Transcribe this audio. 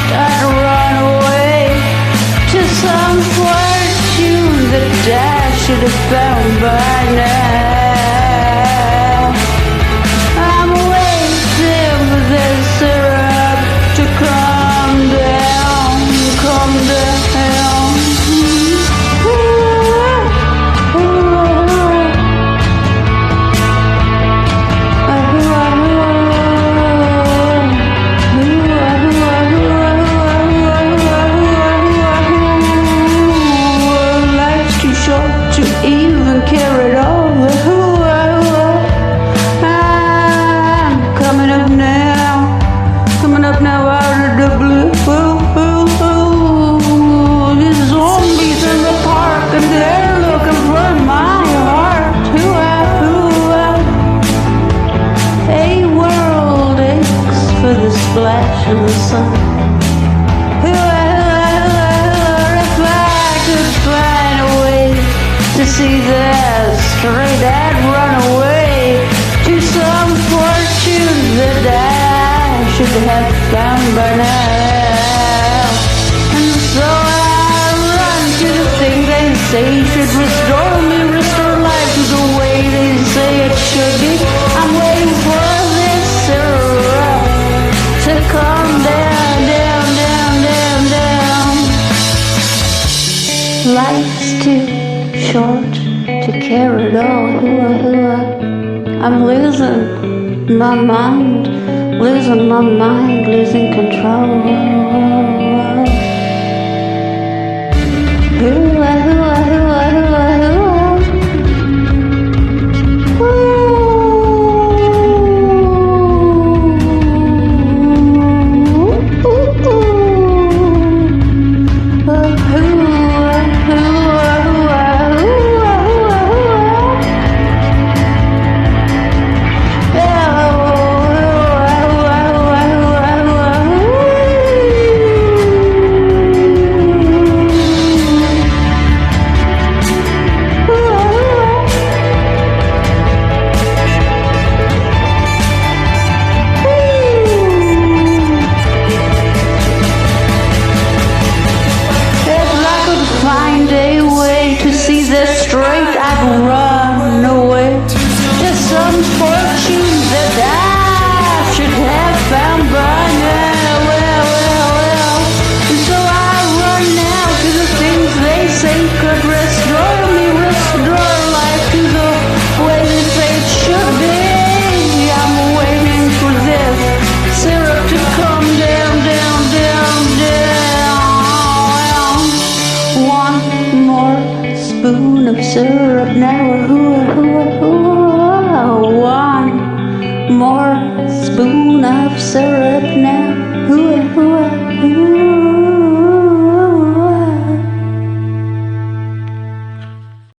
I'd run away to some fortune that I should have found by now. I'm waiting for this syrup to calm down, calm down. To even care at all. I'm coming up now out of the blue. There's zombies in the park and they're looking for my heart. A world aches for the splash of the sun. To see that straight, I'd run away to some fortune that I should have found by now. And so I run to the thing they say should restore me, restore life to the way they say it should be. I'm waiting for this syrup to calm down, down, down, down, down. Life's too short to care at all. I'm losing my mind, losing control. Hoo-ah, hoo-ah, hoo-ah, hoo-ah.